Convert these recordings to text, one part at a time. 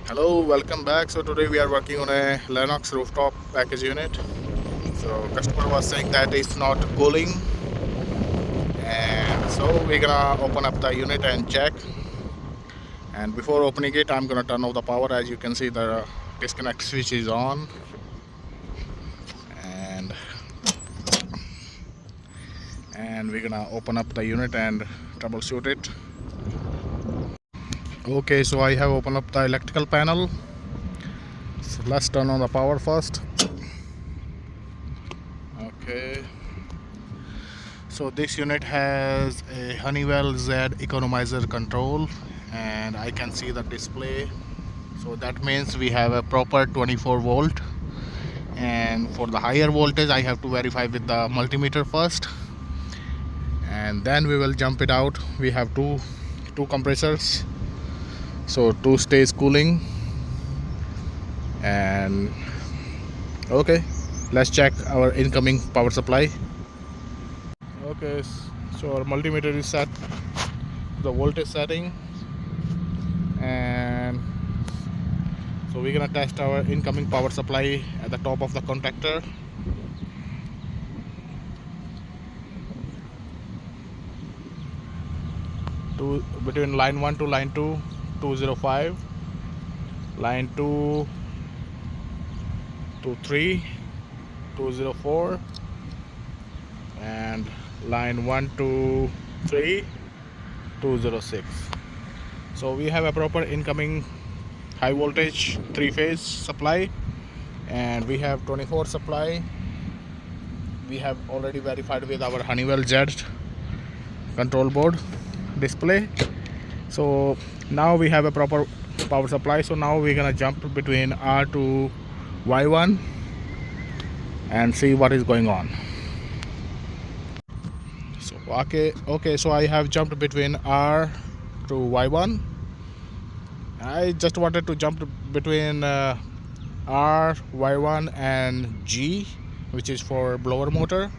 Hello, welcome back. So today we are working on a Lennox rooftop package unit. So customer was saying that it's not cooling, and so we're gonna open up the unit and check. And before opening it, I'm gonna turn off the power. As you can see, the disconnect switch is on, and we're gonna open up the unit and troubleshoot it. Okay, so I have opened up the electrical panel. So let's turn on the power first. Okay. So this unit has a Honeywell Z economizer control, and I can see the display. So that means we have a proper 24 volt, and for the higher voltage I have to verify with the multimeter first, and then we will jump it out. We have two compressors, so two stays cooling. And okay, let's check our incoming power supply. Okay, so our multimeter is set the voltage setting, and so we're gonna test our incoming power supply at the top of the contactor. Between line 1 to line 2, 205, line 2 to 3, 204, and line 1 to 3, 206. So we have a proper incoming high voltage 3-phase supply, and we have 24 supply. We have already verified with our Honeywell Z control board display. So now we have a proper power supply. So now we're gonna jump between R to Y1 and see what is going on. So okay, so I have jumped between R to Y1. I just wanted to jump between R, Y1 and G, which is for blower motor,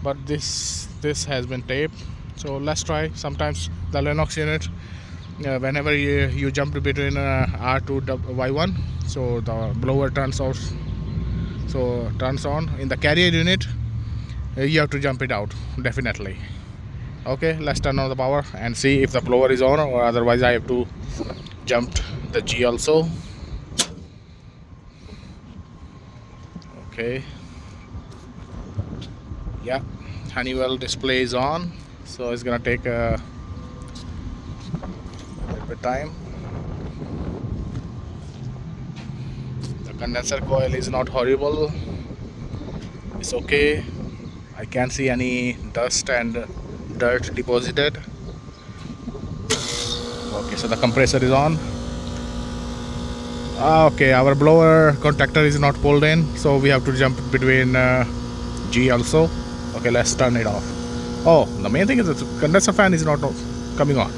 but this has been taped. So let's try. Sometimes the Lennox unit, whenever you jump between R to Y1, so the blower turns off, so turns on. In the carrier unit, you have to jump it out definitely. Okay, let's turn on the power and see if the blower is on, or otherwise I have to jump the G also. Okay, yeah, Honeywell display is on, so it's gonna take a little bit time. The condenser coil is not horrible, it's okay. I can't see any dust and dirt deposited. Okay, so the compressor is on. Okay, our blower contactor is not pulled in, so we have to jump between G also. Okay, let's turn it off. Oh, the main thing is the condenser fan is not coming on.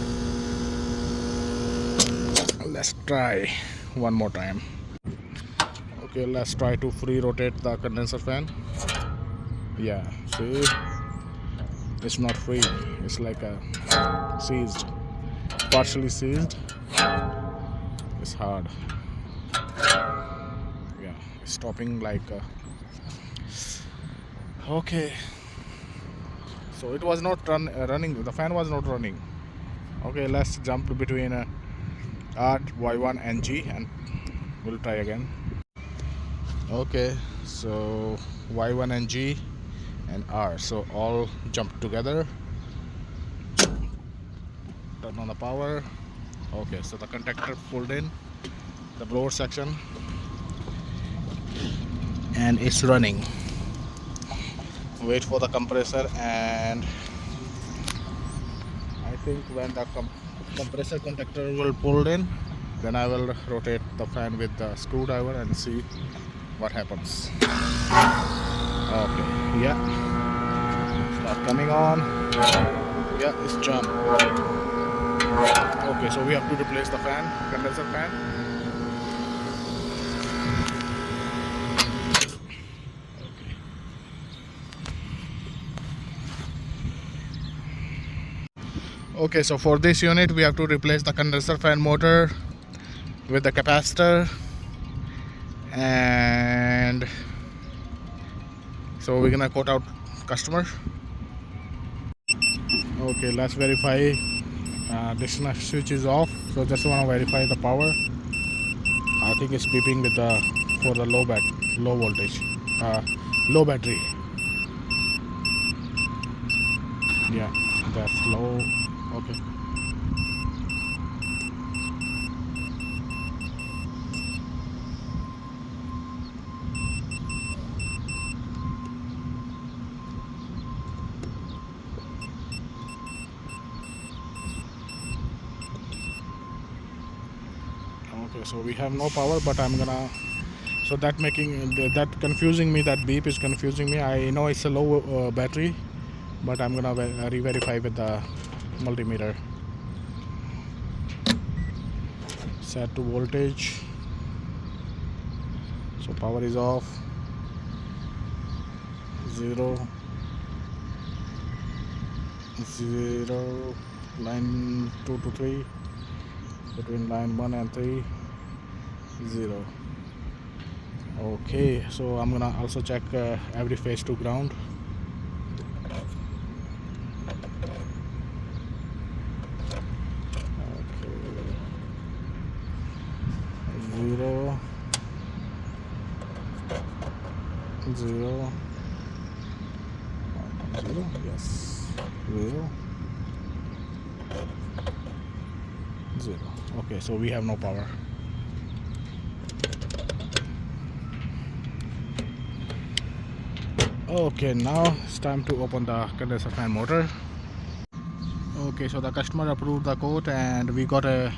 Let's try one more time. Okay, let's try to free rotate the condenser fan. Yeah, see, it's not free, it's like a seized, partially seized. It's hard. Yeah, it's stopping like okay, so it was not running, the fan was not running. Okay, let's jump between R, Y1 and G, and we'll try again. Okay, so Y1 and G and R, so all jump together. Turn on the power. Okay, so the contactor pulled in the blower section and it's running. Wait for the compressor, and I think when the compressor contactor will pull in, then I will rotate the fan with the screwdriver and see what happens. Okay, yeah, start coming on. Yeah, it's jump. Okay, so we have to replace the fan, condenser fan. Okay, so for this unit we have to replace the condenser fan motor with the capacitor, and so we're gonna quote out customer. Okay, let's verify. This switch is off, so just want to verify the power. I think it's beeping with the for the low voltage, low battery. Yeah, that's low. Okay. Okay, so we have no power, but I'm gonna. So that confusing me. That beep is confusing me. I know it's a low battery, but I'm gonna re-verify with the multimeter. Set to voltage. So power is off. 0, 0, line 2 to 3, between line 1 and 3, 0. Okay, so I'm gonna also check every phase to ground. Okay. 0, 0, 0, yes, 0, 0. Okay, so we have no power. Okay, now it's time to open the condenser fan motor. Okay, so the customer approved the quote and we got a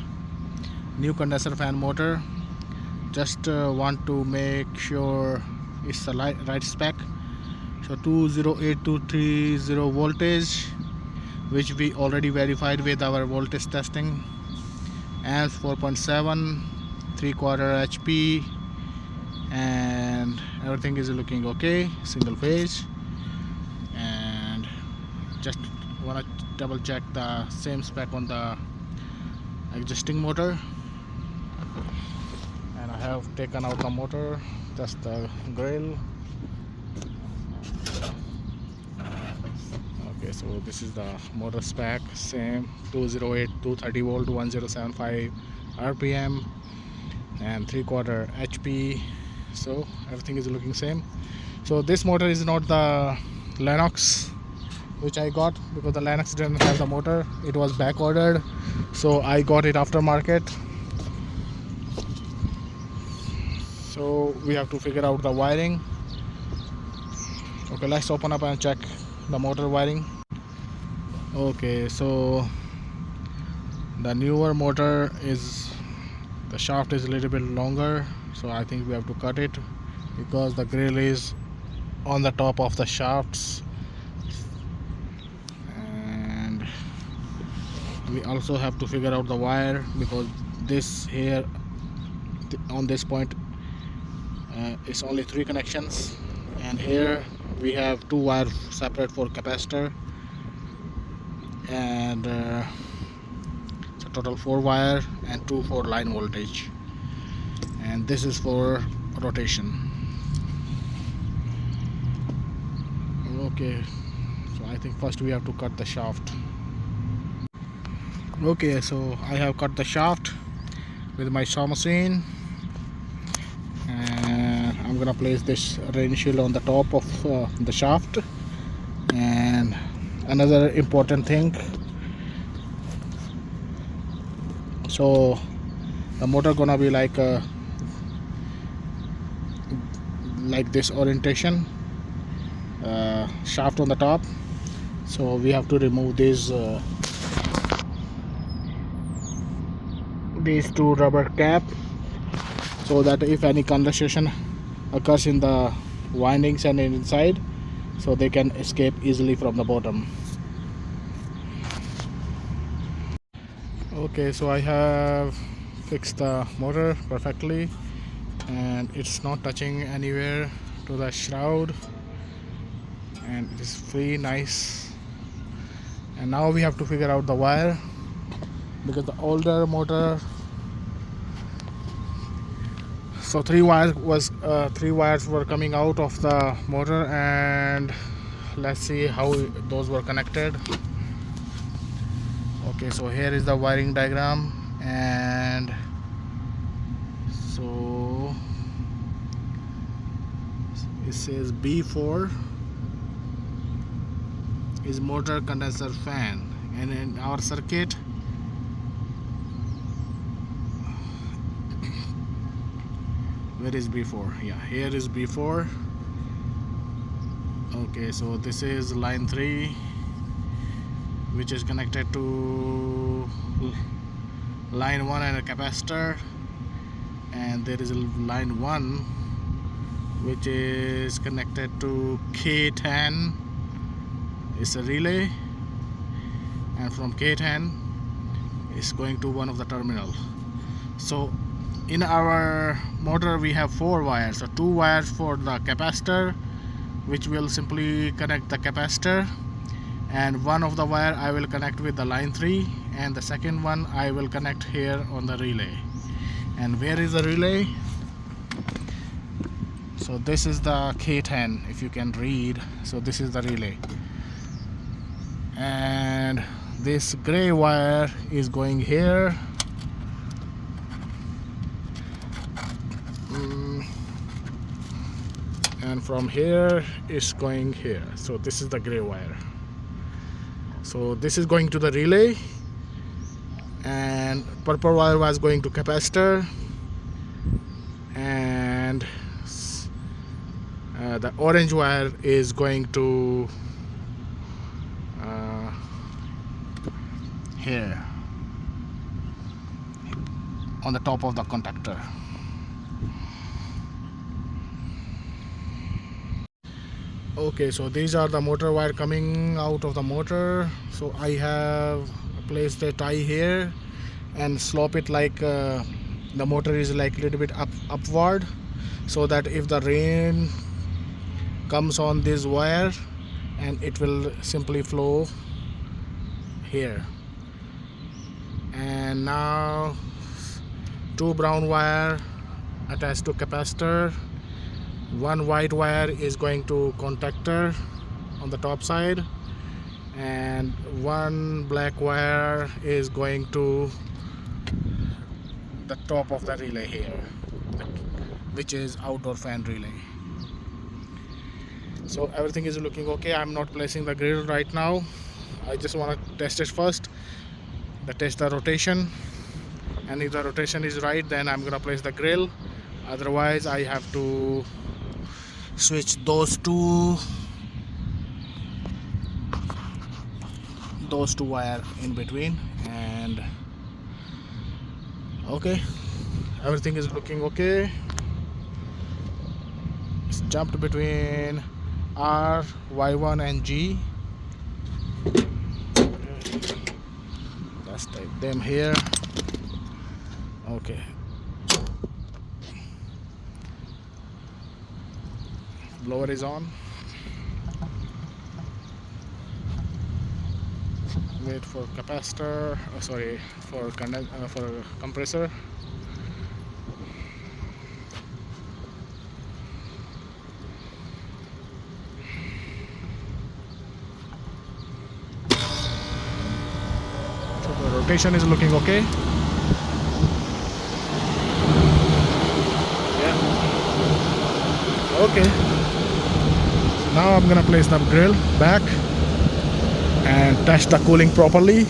new condenser fan motor. Just want to make sure it's the right spec. So 208230 voltage, which we already verified with our voltage testing, and 4.7, 3/4 HP, and everything is looking okay, single phase. And just want to double check the same spec on the existing motor. And I have taken out the motor, just the grill. Okay, so this is the motor spec, same 208 230 volt 1075 rpm and 3/4 HP. So everything is looking same. So this motor is not the LENNOX which I got, because the LENNOX didn't have the motor, it was back ordered, so I got it aftermarket. So we have to figure out the wiring. Okay, let's open up and check the motor wiring. Okay, so the newer motor is, the shaft is a little bit longer, so I think we have to cut it because the grill is on the top of the shafts. And we also have to figure out the wire, because this here on this point it's only 3 connections, and here we have 2 wires separate for capacitor, and it's a total 4 wire and 2 for line voltage, and this is for rotation. Okay, so I think first we have to cut the shaft. Okay, so I have cut the shaft with my saw machine, and I'm gonna place this rain shield on the top of the shaft. And another important thing, so the motor gonna be like this orientation, shaft on the top, so we have to remove these 2 rubber cap, so that if any condensation occurs in the windings and inside, so they can escape easily from the bottom. Okay, so I have fixed the motor perfectly, and it's not touching anywhere to the shroud, and it is free, nice. And now we have to figure out the wire, because the older motor So three wires were coming out of the motor, and let's see how those were connected. Okay, so here is the wiring diagram, and so it says B4 is motor condenser fan, and in our circuit where is B4? Yeah, here is B4. Okay, so this is line 3, which is connected to line 1 and a capacitor, and there is a line 1 which is connected to K10. It's a relay, and from K10 it's going to one of the terminal. So in our motor we have 4 wires, so 2 wires for the capacitor, which will simply connect the capacitor, and one of the wire I will connect with the line 3, and the second one I will connect here on the relay. And where is the relay? So this is the K10, if you can read. So this is the relay, and this gray wire is going here. And from here it's going here. So this is the gray wire. So this is going to the relay, and purple wire was going to capacitor, and the orange wire is going to here on the top of the contactor. Okay, so these are the motor wire coming out of the motor. So I have placed a tie here and slope it like the motor is like a little bit upward, so that if the rain comes on this wire, and it will simply flow here. And now 2 brown wire attached to capacitor, 1 white wire is going to contactor on the top side, and 1 black wire is going to the top of the relay here, which is outdoor fan relay. So everything is looking okay. I'm not placing the grill right now. I just want to test it first, test the rotation, and if the rotation is right, then I'm gonna place the grill. Otherwise I have to switch those two wire in between. And okay, everything is looking okay. It's jumped between R, Y1 and G. Let's type them here. Okay, blower is on. Wait for capacitor, for compressor. So the rotation is looking okay. Yeah. Okay. So now I'm gonna place the grill back and test the cooling properly.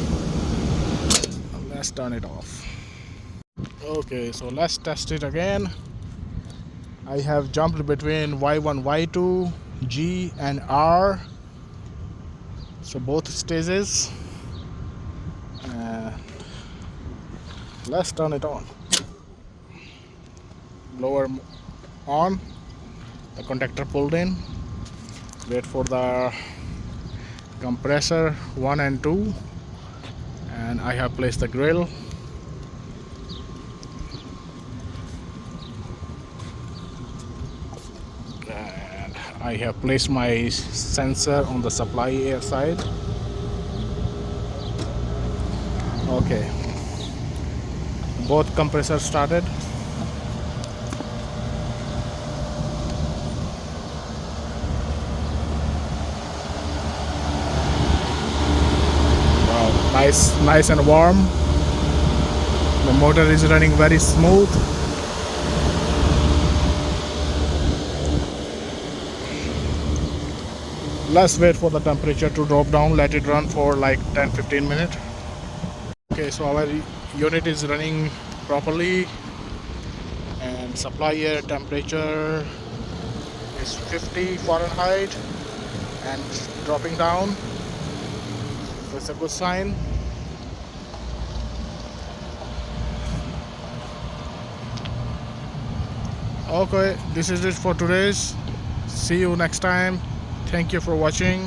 Let's turn it off. Okay, so let's test it again. I have jumped between Y1, Y2, G and R, so both stages. Let's turn it on. Blower on, the contactor pulled in. Wait for the compressor 1 and 2, and I have placed the grill. And I have placed my sensor on the supply air side. Okay, both compressors started. nice and warm. The motor is running very smooth. Let's wait for the temperature to drop down. Let it run for like 10-15 minutes. Okay, so our unit is running properly, and supply air temperature is 50 Fahrenheit and dropping down. So it's a good sign. Okay, this is it for today's. See you next time. Thank you for watching.